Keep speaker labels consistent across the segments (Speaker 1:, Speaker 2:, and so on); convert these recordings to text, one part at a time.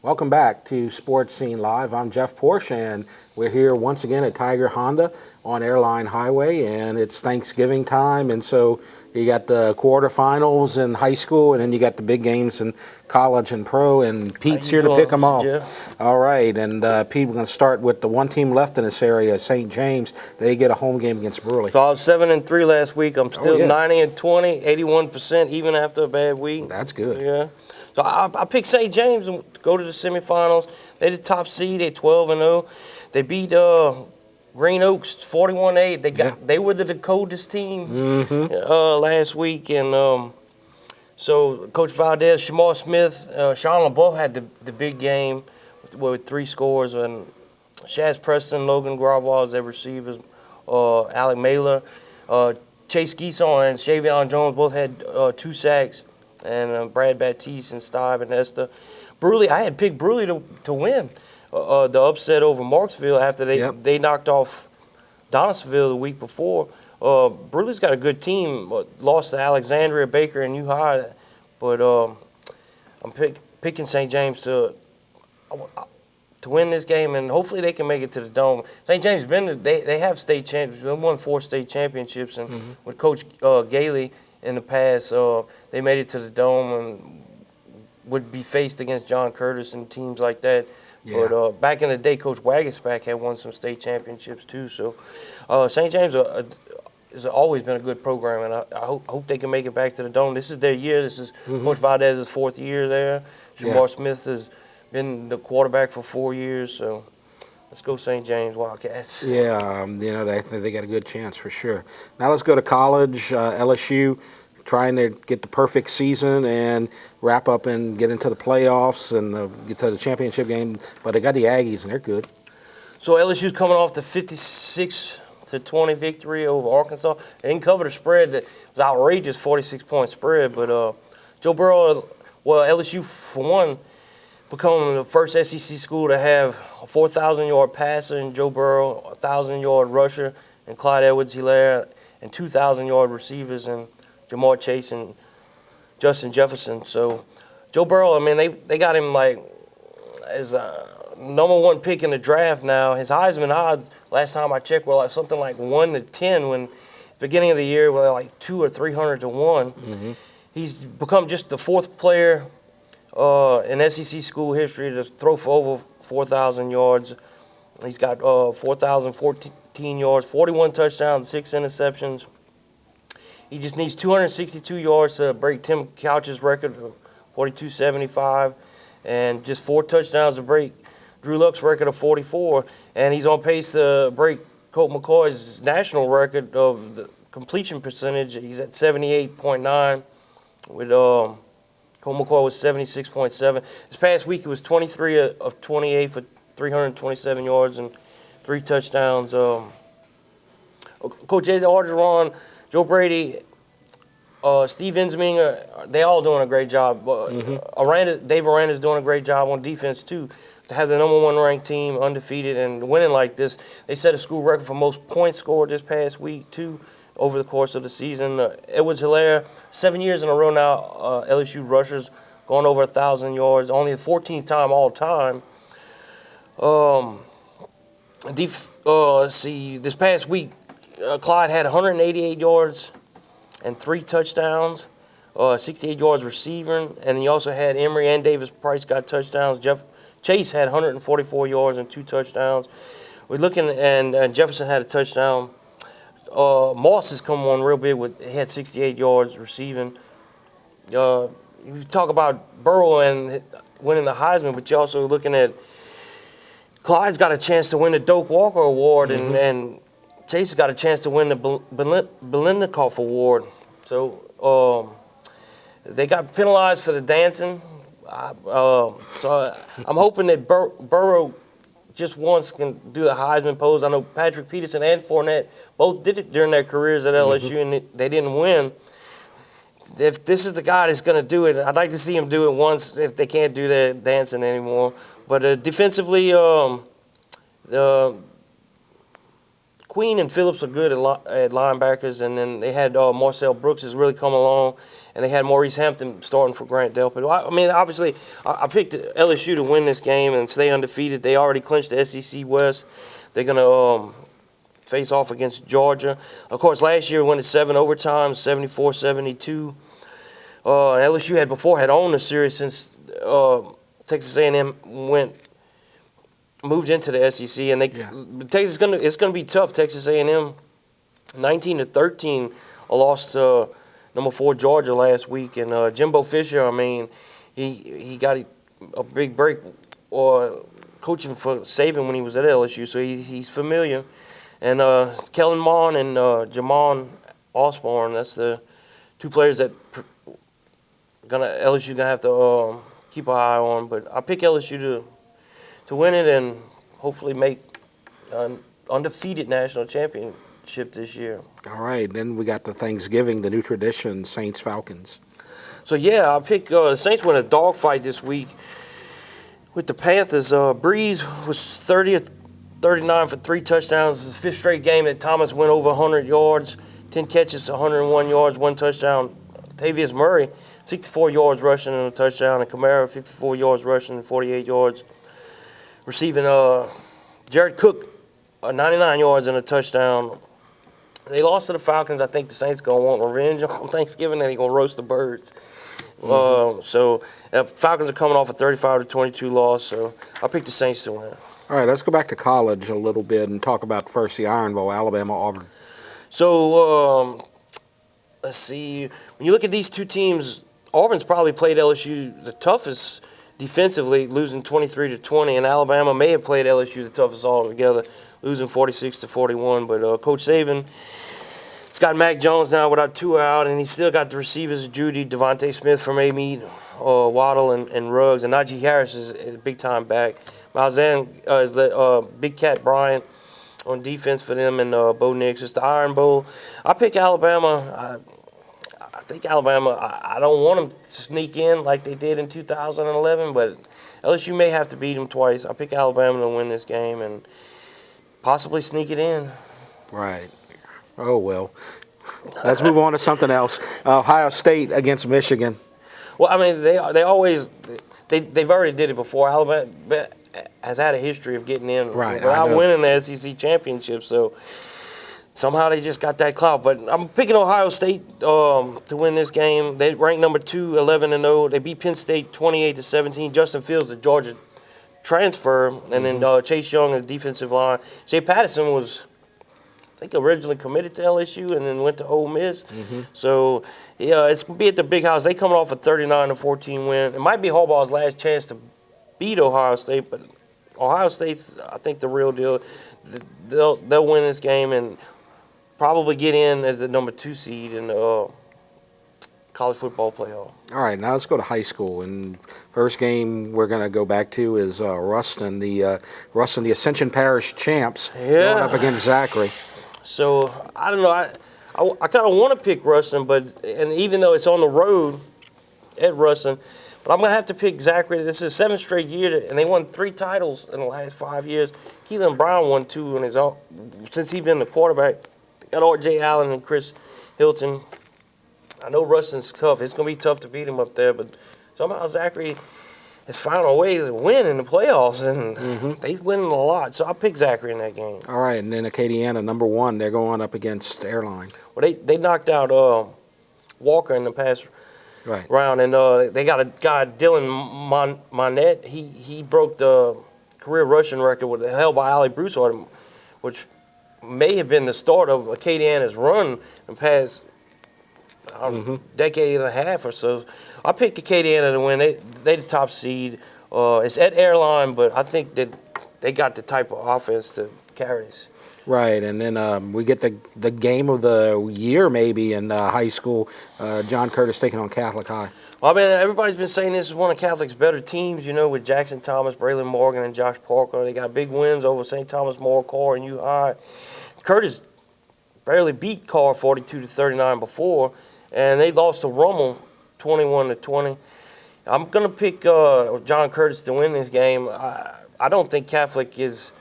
Speaker 1: Welcome back to Sports Scene Live. I'm Jeff Porsche, and we're here once again at Tiger Honda on Airline Highway, and it's Thanksgiving time, and so you got the quarterfinals in high school, and then you got the big games in college and pro, and Pete's here to pick them all. All right, and Pete, we're going to start with the one team left in this area, St. James. They get a home game against Burley.
Speaker 2: So I was 7-3 last week. I'm still 90-20, 81%, even after a bad week.
Speaker 1: That's good.
Speaker 2: Yeah. So I picked St. James to go to the semifinals. They're the top seed. They're 12-0. They beat Green Oaks 41-8. They were the Dakotas team last week, and so Coach Valdez, Shamar Smith, Sean LeBeau had the big game with 3 scores, and Shaz Preston, Logan Gravaz, their receivers, Alec Mailer, Chase Geeson, and Shavion Jones both had 2 sacks. And Brad Baptiste and Stibe and Esther. Bruley, I had picked Bruley to win the upset over Marksville after they knocked off Donisville the week before. Bruley's got a good team. Lost to Alexandria, Baker, and U High, but I'm picking St. James to win this game, and hopefully they can make it to the Dome. St. James they have state champions. They won 4 state championships, and with Coach Gailey in the past, they made it to the Dome and would be faced against John Curtis and teams like that. Yeah. But back in the day, Coach Wagaspack had won some state championships too. So St. James has always been a good program, and I hope they can make it back to the Dome. This is their year. This is Coach Valdez's 4th year there. Shamar Smith has been the quarterback for 4 years. So let's go St. James Wildcats.
Speaker 1: Yeah, I think they got a good chance for sure. Now let's go to college. LSU trying to get the perfect season and wrap up and get into the playoffs and get to the championship game. But they got the Aggies, and they're good.
Speaker 2: So LSU's coming off the 56-20 victory over Arkansas. They didn't cover the spread. It was outrageous 46-point spread. But Joe Burrow, LSU, for one, becoming the first SEC school to have a 4,000-yard passer in Joe Burrow, a 1,000-yard rusher in Clyde Edwards-Helaire, and 2,000-yard receivers in Jamar Chase and Justin Jefferson. So Joe Burrow, I mean, they got him like as a number 1 pick in the draft now. His Heisman odds, last time I checked, were like something like 1-10 when beginning of the year were like 200 or 300 to 1. He's become just the 4th player in SEC school history to throw for over 4,000 yards. He's got 4,014 yards, 41 touchdowns, 6 interceptions. He just needs 262 yards to break Tim Couch's record of 42.75, and just 4 touchdowns to break Drew Luck's record of 44. And he's on pace to break Colt McCoy's national record of the completion percentage. He's at 78.9 with Colt McCoy was 76.7. This past week, he was 23 of 28 for 327 yards and 3 touchdowns. Coach Ed Orgeron, Joe Brady, Steve Ensminger, they all doing a great job. Dave Aranda's doing a great job on defense, too. To have the number 1 ranked team undefeated and winning like this, they set a school record for most points scored this past week, too, over the course of the season. Edwards-Helaire, 7 years in a row now, LSU rushers going over 1,000 yards, only the 14th time all time. Let's see, this past week, Clyde had 188 yards and 3 touchdowns, 68 yards receiving, and he also had Emory and Davis Price got touchdowns. Chase had 144 yards and 2 touchdowns. We're looking, and Jefferson had a touchdown. Moss has come on real big he had 68 yards receiving. You talk about Burrow and winning the Heisman, but you're also looking at Clyde's got a chance to win the Doak Walker Award, and Chase has got a chance to win the Biletnikoff Award. So they got penalized for the dancing. So I'm hoping that Burrow just once can do the Heisman pose. I know Patrick Peterson and Fournette both did it during their careers at LSU, and they didn't win. If this is the guy that's going to do it, I'd like to see him do it once if they can't do their dancing anymore. But defensively, Queen and Phillips are good at linebackers, and then they had Marcel Brooks has really come along, and they had Maurice Hampton starting for Grant Delpit. I mean, obviously, I picked LSU to win this game and stay undefeated. They already clinched the SEC West. They're gonna face off against Georgia. Of course, last year we went to 7 overtimes, 74-72. LSU had owned the series since Texas A&M moved into the SEC, and Texas it's gonna be tough. Texas A&M, 19-13, lost to number 4 Georgia last week, and Jimbo Fisher. I mean, he got a big break coaching for Saban when he was at LSU, so he's familiar. And Kellen Mond and Jamon Osborne, that's the 2 players that LSU gonna have to keep an eye on. But I pick LSU to win it and hopefully make an undefeated national championship this year.
Speaker 1: All right, then we got the Thanksgiving, the new tradition, Saints-Falcons.
Speaker 2: So yeah, I pick the Saints win a dogfight this week with the Panthers. Breeze was 39 for 3 touchdowns. It's the 5th straight game that Thomas went over 100 yards, 10 catches, 101 yards, 1 touchdown. Tavius Murray, 64 yards rushing and a touchdown, and Kamara, 54 yards rushing and 48 yards receiving. Jared Cook, 99 yards and a touchdown. They lost to the Falcons. I think the Saints going to want revenge on Thanksgiving, and they're going to roast the birds. So Falcons are coming off a 35-22 loss, so I picked the Saints to win.
Speaker 1: All right, let's go back to college a little bit and talk about first the Iron Bowl, Alabama-Auburn.
Speaker 2: So let's see. When you look at these 2 teams, Auburn's probably played LSU the toughest defensively, losing 23-20, and Alabama may have played LSU the toughest altogether, losing 46-41. But Coach Saban, he's got Mac Jones now without 2 out, and he's still got the receivers, Judy, Devontae Smith from A-Mead, Waddle, and Ruggs, and Najee Harris is a big-time back. Malzahn is the Big Cat Bryant on defense for them, and Bo Nix. It's the Iron Bowl. I pick Alabama. I think Alabama, I don't want them to sneak in like they did in 2011, but LSU may have to beat them twice. I pick Alabama to win this game and possibly sneak it in.
Speaker 1: Right. Oh, well. Let's move on to something else. Ohio State against Michigan.
Speaker 2: Well, I mean, they always they've already did it before. Alabama has had a history of getting in without winning the SEC championship, so somehow they just got that clout. But I'm picking Ohio State to win this game. They ranked number 2, 11-0. They beat Penn State 28-17. Justin Fields, the Georgia transfer, and then Chase Young, the defensive line. Shea Patterson was, I think, originally committed to LSU and then went to Ole Miss. So, yeah, it's going to be at the Big House. They coming off a 39-14 win. It might be Harbaugh's last chance to beat Ohio State, but Ohio State's, I think, the real deal. They'll win this game and probably get in as the number 2 seed in the college football playoff.
Speaker 1: All right, now let's go to high school. And first game we're going to go back to is Ruston, the Ascension Parish champs, going up against Zachary.
Speaker 2: So I don't know. I kind of want to pick Ruston, and even though it's on the road at Ruston, but I'm going to have to pick Zachary. This is 7th straight year, and they won 3 titles in the last 5 years. Keelan Brown won 2 in his own, since he's been the quarterback. Got R.J. Allen and Chris Hilton. I know Ruston's tough. It's going to be tough to beat him up there, but somehow Zachary has found a way to win in the playoffs, and they win a lot. So I'll pick Zachary in that game.
Speaker 1: All right, and then Acadiana, number 1, they're going up against Airline.
Speaker 2: Well, they knocked out Walker in the past round, and they got a guy, Dylan Monette. He broke the career rushing record held by Ali Broussard, which may have been the start of Acadiana's run in the past decade and a half or so. I picked Acadiana to win. They the top seed. It's at Airline, but I think that they got the type of offense to carry this.
Speaker 1: Right, and then we get the game of the year maybe in high school. John Curtis taking on Catholic High.
Speaker 2: Well, I mean, everybody's been saying this is one of Catholic's better teams, with Jackson Thomas, Braylon Morgan, and Josh Parker. They got big wins over St. Thomas More, Carr, and U-High. Curtis barely beat Carr 42-39 before, and they lost to Rummel 21-20. I'm going to pick John Curtis to win this game. I don't think Catholic is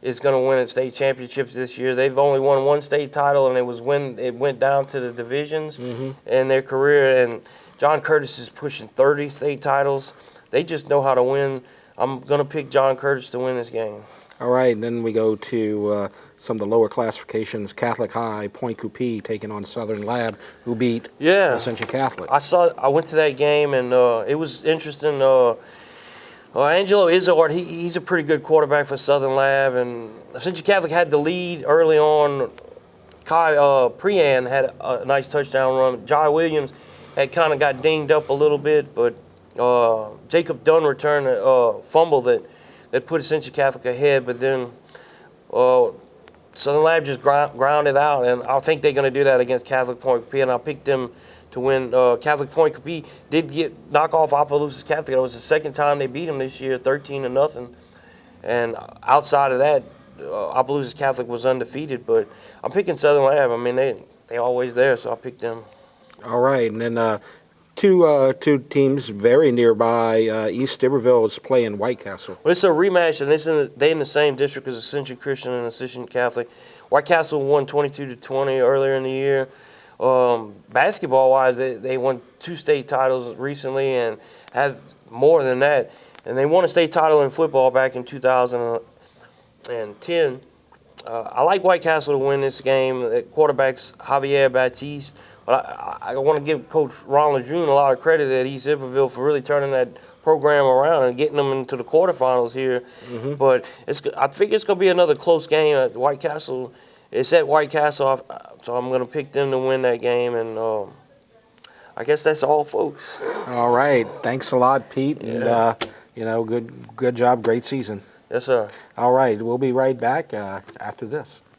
Speaker 2: is going to win a state championship this year. They've only won one state title, and it was when it went down to the divisions in their career. And John Curtis is pushing 30 state titles. They just know how to win. I'm going to pick John Curtis to win this game.
Speaker 1: All right, and then we go to some of the lower classifications. Catholic High, Point Coupee taking on Southern Lab, who beat Ascension Catholic.
Speaker 2: I went to that game, and it was interesting. Angelo Izzard, he's a pretty good quarterback for Southern Lab, and Ascension Catholic had the lead early on. Kai Prean had a nice touchdown run. Jai Williams had kind of got dinged up a little bit, but Jacob Dunn returned a fumble that put Ascension Catholic ahead, but then Southern Lab just grounded out, and I think they're going to do that against Catholic Point Coupee, and I picked them to win. Catholic Point Coupee did knock off Opelousas Catholic. It was the second time they beat them this year, 13-0, and outside of that, Opelousas Catholic was undefeated, but I'm picking Southern Lab. I mean, they always there, so I picked them.
Speaker 1: All right, and then two teams very nearby. East Iberville is playing White Castle.
Speaker 2: Well, it's a rematch, and they in the same district as Ascension Christian and Ascension Catholic. White Castle won 22-20 earlier in the year. Basketball-wise, they won 2 state titles recently and have more than that. And they won a state title in football back in 2010. I like White Castle to win this game. The quarterback's Javier Batiste. But I want to give Coach Ron Lejeune a lot of credit at East Iberville for really turning that program around and getting them into the quarterfinals here. But I think it's going to be another close game at White Castle. It's at White Castle, so I'm going to pick them to win that game. And I guess that's all, folks.
Speaker 1: All right. Thanks a lot, Pete.
Speaker 2: Yeah.
Speaker 1: And, good job. Great season.
Speaker 2: Yes, sir.
Speaker 1: All right. We'll be right back after this.